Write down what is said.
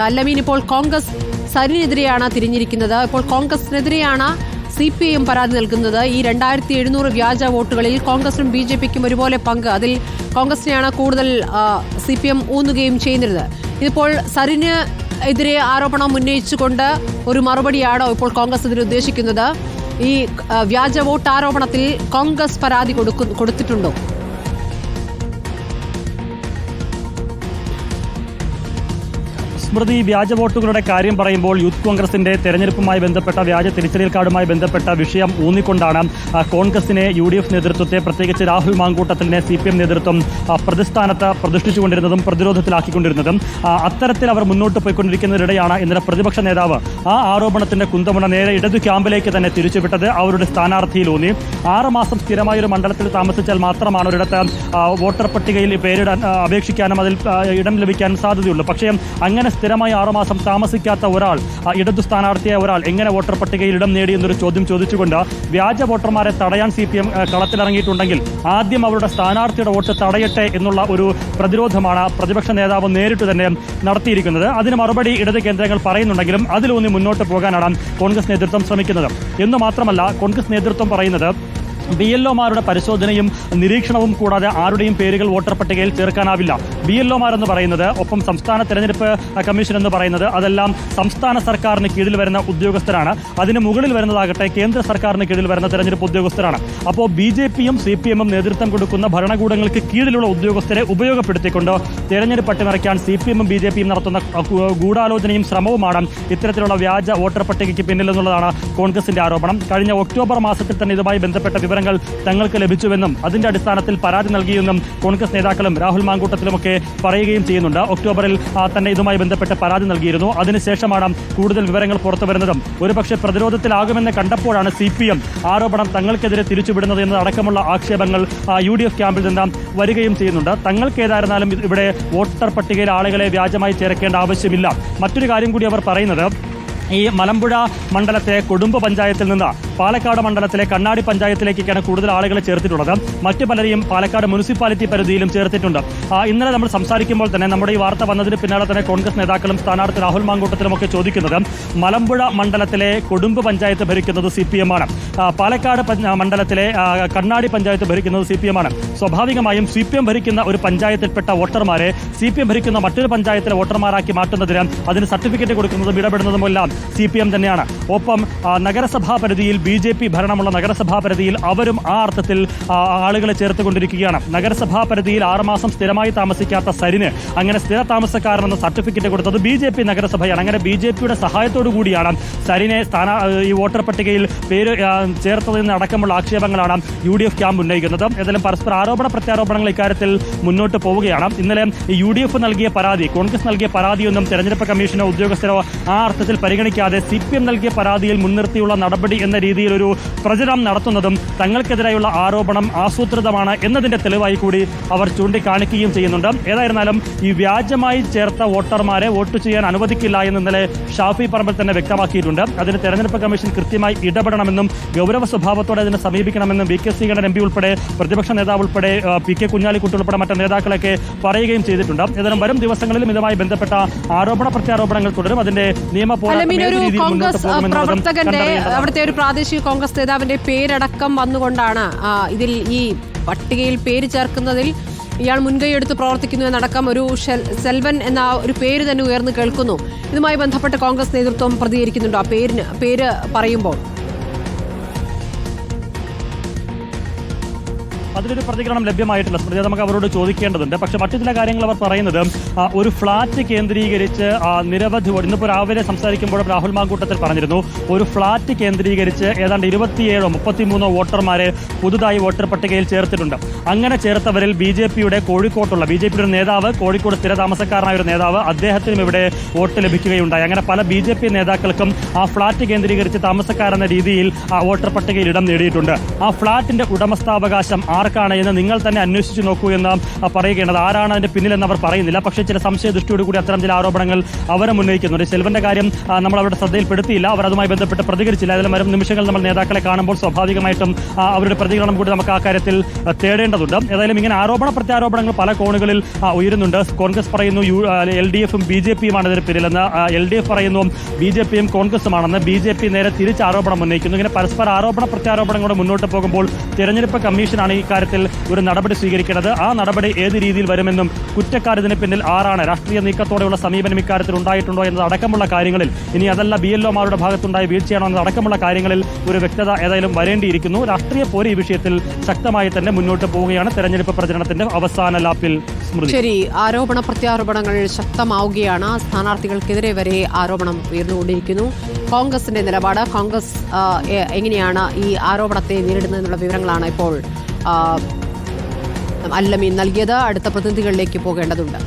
അല്ലമീൻ, ഇപ്പോൾ കോൺഗ്രസ് സരിനെതിരെയാണ് തിരിഞ്ഞിരിക്കുന്നത്. ഇപ്പോൾ കോൺഗ്രസിനെതിരെയാണ് CPIM പരാതി നൽകുന്നത്. ഈ 2700 വ്യാജ വോട്ടുകളിൽ കോൺഗ്രസിനും BJPക്കും ഒരുപോലെ പങ്ക്. അതിൽ കോൺഗ്രസിനെയാണ് കൂടുതൽ CPIM ഊന്നുകയും ചെയ്യുന്നത്. ഇതിപ്പോൾ സരിന് എതിരെ ആരോപണം ഉന്നയിച്ചുകൊണ്ട് ഒരു മറുപടിയാണോ ഇപ്പോൾ കോൺഗ്രസ് ഇതിൽ ഉദ്ദേശിക്കുന്നത്? ഈ വ്യാജ വോട്ട് ആരോപണത്തിൽ കോൺഗ്രസ് പരാതി കൊടുത്തിട്ടുണ്ടോ? സ്മൃതി, വ്യാജ വോട്ടുകളുടെ കാര്യം പറയുമ്പോൾ യൂത്ത് കോൺഗ്രസിന്റെ തെരഞ്ഞെടുപ്പുമായി ബന്ധപ്പെട്ട വ്യാജ തിരിച്ചറിയൽ കാർഡുമായി ബന്ധപ്പെട്ട വിഷയം ഊന്നിക്കൊണ്ടാണ് കോൺഗ്രസിനെ UDF നേതൃത്വത്തെ, പ്രത്യേകിച്ച് രാഹുൽ മാങ്കൂട്ടത്തിലിനെ CPM നേതൃത്വം പ്രതിസ്ഥാനത്ത് പ്രതിഷ്ഠിച്ചുകൊണ്ടിരുന്നതും പ്രതിരോധത്തിലാക്കിക്കൊണ്ടിരുന്നതും. അത്തരത്തിൽ അവർ മുന്നോട്ട് പോയിക്കൊണ്ടിരിക്കുന്നതിനിടെയാണ് ഇന്നലെ പ്രതിപക്ഷ നേതാവ് ആ ആരോപണത്തിന്റെ കുന്തമുന നേരെ ഇടതു ക്യാമ്പിലേക്ക് തന്നെ തിരിച്ചുവിട്ടത്. അവരുടെ സ്ഥാനാർത്ഥിയിലൂന്നി 6 മാസം സ്ഥിരമായൊരു മണ്ഡലത്തിൽ താമസിച്ചാൽ മാത്രമാണ് ഒരിടത്ത് വോട്ടർ പട്ടികയിൽ പേരിടാൻ അപേക്ഷിക്കാനും അതിൽ ഇടം ലഭിക്കാനും സാധ്യതയുള്ളൂ. പക്ഷേ അങ്ങനെ സ്ഥിരമായി 6 മാസം താമസിക്കാത്ത ഒരാൾ, ഇടതു സ്ഥാനാർത്ഥിയായ ഒരാൾ എങ്ങനെ വോട്ടർ പട്ടികയിൽ ഇടം നേടി എന്നൊരു ചോദ്യം ചോദിച്ചുകൊണ്ട് വ്യാജ വോട്ടർമാരെ തടയാൻ CPM കളത്തിലിറങ്ങിയിട്ടുണ്ടെങ്കിൽ ആദ്യം അവരുടെ സ്ഥാനാർത്ഥിയുടെ വോട്ട് തടയട്ടെ എന്നുള്ള ഒരു പ്രതിരോധമാണ് പ്രതിപക്ഷ നേതാവ് നേരിട്ട് തന്നെ നടത്തിയിരിക്കുന്നത്. അതിന് മറുപടി ഇടത് കേന്ദ്രങ്ങൾ പറയുന്നുണ്ടെങ്കിലും അതിലൂന്നി മുന്നോട്ട് പോകാനാണ് കോൺഗ്രസ് നേതൃത്വം ശ്രമിക്കുന്നത്. എന്നു മാത്രമല്ല, കോൺഗ്രസ് നേതൃത്വം പറയുന്നത് BLOമാരുടെ പരിശോധനയും നിരീക്ഷണവും കൂടാതെ ആരുടെയും പേരുകൾ വോട്ടർ പട്ടികയിൽ ചേർക്കാനാവില്ല. BLOമാരെന്ന് പറയുന്നത്, ഒപ്പം സംസ്ഥാന തെരഞ്ഞെടുപ്പ് കമ്മീഷൻ എന്ന് പറയുന്നത്, അതെല്ലാം സംസ്ഥാന സർക്കാരിന് കീഴിൽ വരുന്ന ഉദ്യോഗസ്ഥരാണ്. അതിന് മുകളിൽ വരുന്നതാകട്ടെ കേന്ദ്ര സർക്കാരിന് കീഴിൽ വരുന്ന തെരഞ്ഞെടുപ്പ് ഉദ്യോഗസ്ഥരാണ്. അപ്പോൾ BJPയും CPMും നേതൃത്വം കൊടുക്കുന്ന ഭരണകൂടങ്ങൾക്ക് കീഴിലുള്ള ഉദ്യോഗസ്ഥരെ ഉപയോഗപ്പെടുത്തിക്കൊണ്ട് തെരഞ്ഞെടുപ്പ് അട്ടിമറിക്കാൻ CPMും BJPയും നടത്തുന്ന ഗൂഢാലോചനയും ശ്രമവുമാണ് ഇത്തരത്തിലുള്ള വ്യാജ വോട്ടർ പട്ടികയ്ക്ക് പിന്നിലെന്നുള്ളതാണ് കോൺഗ്രസിന്റെ ആരോപണം. കഴിഞ്ഞ ഒക്ടോബർ മാസത്തിൽ തന്നെ ഇതുമായി ബന്ധപ്പെട്ട വിവരങ്ങൾ തങ്ങൾക്ക് ലഭിച്ചുവെന്നും അതിന്റെ അടിസ്ഥാനത്തിൽ പരാതി നൽകിയെന്നും കോൺഗ്രസ് നേതാക്കളും രാഹുൽ മാങ്കൂട്ടത്തിലുമൊക്കെ പറയുകയും ചെയ്യുന്നുണ്ട്. ഒക്ടോബറിൽ തന്നെ ഇതുമായി ബന്ധപ്പെട്ട് പരാതി നൽകിയിരുന്നു. അതിനുശേഷമാണ് കൂടുതൽ വിവരങ്ങൾ പുറത്തുവരുന്നതും. ഒരുപക്ഷെ പ്രതിരോധത്തിലാകുമെന്ന് കണ്ടപ്പോഴാണ് CPM ആരോപണം തങ്ങൾക്കെതിരെ തിരിച്ചുവിടുന്നത് എന്നതടക്കമുള്ള ആക്ഷേപങ്ങൾ UDF ക്യാമ്പിൽ നിന്ന് വരികയും ചെയ്യുന്നുണ്ട്. തങ്ങൾക്കേതായിരുന്നാലും ഇവിടെ വോട്ടർ പട്ടികയിൽ ആളുകളെ വ്യാജമായി ചേർക്കേണ്ട ആവശ്യമില്ല. മറ്റൊരു കാര്യം കൂടി അവർ പറയുന്നത്, ഈ മലമ്പുഴ മണ്ഡലത്തെ കൊടുമ്പ് പഞ്ചായത്തിൽ നിന്ന് പാലക്കാട് മണ്ഡലത്തിലെ കണ്ണാടി പഞ്ചായത്തിലേക്കാണ് കൂടുതൽ ആളുകളെ ചേർത്തിട്ടുള്ളത്. മറ്റു പലരെയും പാലക്കാട് മുനിസിപ്പാലിറ്റി പരിധിയിലും ചേർത്തിട്ടുണ്ട്. ഇന്നലെ നമ്മൾ സംസാരിക്കുമ്പോൾ തന്നെ നമ്മുടെ ഈ വാർത്ത വന്നതിന് പിന്നാലെ തന്നെ കോൺഗ്രസ് നേതാക്കളും സ്ഥാനാർത്ഥി രാഹുൽ മാങ്കൂട്ടത്തിലുമൊക്കെ ചോദിക്കുന്നത്, മലമ്പുഴ മണ്ഡലത്തിലെ കൊടുമ്പ് പഞ്ചായത്ത് ഭരിക്കുന്നത് CPM ആണ്, പാലക്കാട് മണ്ഡലത്തിലെ കണ്ണാടി പഞ്ചായത്ത് ഭരിക്കുന്നത് CPM ആണ്. സ്വാഭാവികമായും CPM ഭരിക്കുന്ന ഒരു പഞ്ചായത്തിൽപ്പെട്ട വോട്ടർമാരെ CPM ഭരിക്കുന്ന മറ്റൊരു പഞ്ചായത്തിലെ വോട്ടർമാരാക്കി മാറ്റുന്നതിന് അതിന് സർട്ടിഫിക്കറ്റ് കൊടുക്കുന്നതും ഇടപെടുന്നതുമെല്ലാം CPM തന്നെയാണ്. ഒപ്പം നഗരസഭാ പരിധിയിൽ BJP ഭരണമുള്ള നഗരസഭാ പരിധിയിൽ അവരും ആ അർത്ഥത്തിൽ ആളുകളെ ചേർത്തുകൊണ്ടിരിക്കുകയാണ്. നഗരസഭാ പരിധിയിൽ 6 മാസം സ്ഥിരമായി താമസിക്കാത്ത സരിന് അങ്ങനെ സ്ഥിര താമസക്കാരനെന്ന സർട്ടിഫിക്കറ്റ് കൊടുത്തത് BJP നഗരസഭയാണ്. അങ്ങനെ BJPയുടെ സഹായത്തോടു കൂടിയാണ് സരിനെ ഈ വോട്ടർ പട്ടികയിൽ പേര് ചേർത്തതെന്ന് അടക്കമുള്ള ആക്ഷേപങ്ങളാണ് UDF ക്യാമ്പ് ഉന്നയിക്കുന്നത്. ഏതായാലും പരസ്പര ആരോപണ പ്രത്യാരോപണങ്ങൾ ഇക്കാര്യത്തിൽ മുന്നോട്ട് പോവുകയാണ്. ഇന്നലെ UDF നൽകിയ പരാതി, കോൺഗ്രസ് നൽകിയ പരാതിയൊന്നും തെരഞ്ഞെടുപ്പ് കമ്മീഷനോ ഉദ്യോഗസ്ഥരോ ആ അർത്ഥത്തിൽ പരിഗണിക്കാതെ CPM നൽകിയ പരാതിയിൽ മുൻനിർത്തിയുള്ള നടപടി എന്ന രീതിയിൽ ഒരു പ്രചരണം നടത്തുന്നതും തങ്ങൾക്കെതിരെയുള്ള ആരോപണം ആസൂത്രിതമാണ് എന്നതിന്റെ തെളിവായി കൂടി അവർ ചൂണ്ടിക്കാണിക്കുകയും ചെയ്യുന്നുണ്ട്. ഏതായിരുന്നാലും ഈ വ്യാജമായി ചേർത്ത വോട്ടർമാരെ വോട്ട് ചെയ്യാൻ അനുവദിക്കില്ല എന്ന് ഇന്നലെ ഷാഫി പറമ്പിൽ തന്നെ വ്യക്തമാക്കിയിട്ടുണ്ട്. അതിന് തെരഞ്ഞെടുപ്പ് കമ്മീഷൻ കൃത്യമായി ഇടപെടണമെന്നും ഗൗരവ സ്വഭാവത്തോടെ അതിനെ സമീപിക്കണമെന്നും VK ശ്രീകണ്ഠൻ MP ഉൾപ്പെടെ പ്രതിപക്ഷ നേതാവ് ഉൾപ്പെടെ PK കുഞ്ഞാലിക്കുട്ടി ഉൾപ്പെടെ മറ്റ് നേതാക്കളൊക്കെ പറയുകയും ചെയ്തിട്ടുണ്ട്. ഏതായാലും വരും ദിവസങ്ങളിലും ഇതുമായി ബന്ധപ്പെട്ട ആരോപണ പ്രത്യാരോപണങ്ങൾ തുടരും. അതിന്റെ നിയമ പ്രവർത്തകന്റെ അവിടുത്തെ ഒരു പ്രാദേശിക കോൺഗ്രസ് നേതാവിന്റെ പേരടക്കം വന്നുകൊണ്ടാണ് ഇതിൽ ഈ പട്ടികയിൽ പേര് ചേർക്കുന്നതിൽ ഇയാൾ മുൻകൈയെടുത്ത് പ്രവർത്തിക്കുന്നു എന്നടക്കം ഒരു സെൽവൻ എന്ന ഒരു പേര് തന്നെ ഉയർന്നു കേൾക്കുന്നു. ഇതുമായി ബന്ധപ്പെട്ട് കോൺഗ്രസ് നേതൃത്വം പ്രതികരിക്കുന്നുണ്ടോ? ആ പേര് പറയുമ്പോൾ അതിലൊരു പ്രതികരണം ലഭ്യമായിട്ടില്ല. സ്മൃതി, നമുക്ക് അവരോട് ചോദിക്കേണ്ടതുണ്ട്. പക്ഷെ മറ്റു ചില കാര്യങ്ങൾ അവർ പറയുന്നത്, ഒരു ഫ്ളാറ്റ് കേന്ദ്രീകരിച്ച് നിരവധി, ഇന്നിപ്പോൾ രാവിലെ സംസാരിക്കുമ്പോൾ രാഹുൽ മാങ്കൂട്ടത്തിൽ പറഞ്ഞിരുന്നു, ഒരു ഫ്ളാറ്റ് കേന്ദ്രീകരിച്ച് ഏതാണ്ട് 27-33 വോട്ടർമാരെ പുതുതായി വോട്ടർ പട്ടികയിൽ ചേർത്തിട്ടുണ്ട്. അങ്ങനെ ചേർത്തവരിൽ BJPയുടെ ഒരു നേതാവ്, കോഴിക്കോട് സ്ഥിരതാമസക്കാരനായ ഒരു നേതാവ്, അദ്ദേഹത്തിനും ഇവിടെ വോട്ട് ലഭിക്കുകയുണ്ടായി. അങ്ങനെ പല BJP നേതാക്കൾക്കും ആ ഫ്ളാറ്റ് കേന്ദ്രീകരിച്ച് താമസക്കാരെന്ന രീതിയിൽ വോട്ടർ പട്ടികയിൽ ഇടം നേടിയിട്ടുണ്ട്. ആ ഫ്ളാറ്റിന്റെ ഉടമസ്ഥാവകാശം ആർക്ക് ആർക്കാണ് എന്ന് നിങ്ങൾ തന്നെ അന്വേഷിച്ച് നോക്കൂ എന്ന് പറയുകയാണ്. ആരാണ് അതിന്റെ പിന്നിലെന്ന് അവർ പറയുന്നില്ല. പക്ഷേ ചില സംശയ ദൃഷ്ടിയോടുകൂടി അത്തരം ചില ആരോപണങ്ങൾ അവരും ഉന്നയിക്കുന്നുണ്ട്. സെൽവന്റെ കാര്യം നമ്മൾ അവരുടെ ശ്രദ്ധയിൽപ്പെടുത്തിയില്ല. അവർ അതുമായി ബന്ധപ്പെട്ട് പ്രതികരിച്ചില്ല. അതിൽ വരും നിമിഷങ്ങൾ നമ്മൾ നേതാക്കളെ കാണുമ്പോൾ സ്വാഭാവികമായിട്ടും അവരുടെ പ്രതികരണം കൂടി നമുക്ക് ആ കാര്യത്തിൽ തേടേണ്ടതുണ്ട്. ഏതായാലും ഇങ്ങനെ ആരോപണ പ്രത്യാരോപണങ്ങൾ പല കോണുകളിൽ ഉയരുന്നുണ്ട്. കോൺഗ്രസ് പറയുന്നു LDFും BJPയുമാണ് ഇതിന് പിന്നിലെന്ന്. LDF പറയുന്നു BJPയും കോൺഗ്രസുമാണെന്ന്. BJP നേരെ തിരിച്ച് ആരോപണം ഉന്നയിക്കുന്നു. ഇങ്ങനെ പരസ്പര ആരോപണ പ്രത്യാരോപണങ്ങളോട് മുന്നോട്ട് പോകുമ്പോൾ തെരഞ്ഞെടുപ്പ് കമ്മീഷനാണ് ഈ കാര്യത്തിൽ ഒരു നടപടി സ്വീകരിക്കേണ്ടത്. ആ നടപടി ഏത് രീതിയിൽ വരുമെന്നും കുറ്റക്കാർ ഇതിന് പിന്നിൽ ആരാണ്, രാഷ്ട്രീയ നീക്കത്തോടെയുള്ള സമീപനം ഇക്കാര്യത്തിൽ ഉണ്ടായിട്ടുണ്ടോ എന്നതടക്കമുള്ള കാര്യങ്ങളിൽ, ഇനി അതല്ല BLOമാരുടെ ഭാഗത്തുണ്ടായ വീഴ്ചയാണോ എന്നതടക്കമുള്ള കാര്യങ്ങളിൽ ഒരു വ്യക്തത ഏതായാലും വരേണ്ടിയിരിക്കുന്നു. രാഷ്ട്രീയ പോര് ഈ വിഷയത്തിൽ ശക്തമായി തന്നെ മുന്നോട്ട് പോവുകയാണ് തെരഞ്ഞെടുപ്പ് പ്രചരണത്തിന്റെ അവസാന ലാപ്പിൽ. ശരി, ആരോപണ പ്രത്യാരോപണങ്ങൾ ശക്തമാവുകയാണ്. സ്ഥാനാർത്ഥികൾക്കെതിരെ വരെ ആരോപണം ഉയർന്നുകൊണ്ടിരിക്കുന്നു. കോൺഗ്രസിന്റെ നിലപാട്, കോൺഗ്രസ് എങ്ങനെയാണ് ഈ ആരോപണത്തെ നേരിടുന്നതെന്നുള്ള വിവരങ്ങളാണ് ഇപ്പോൾ അല്ലമീൻ നൽകിയത്. അടുത്ത പ്രതിനിധികളിലേക്ക് പോകേണ്ടതുണ്ട്.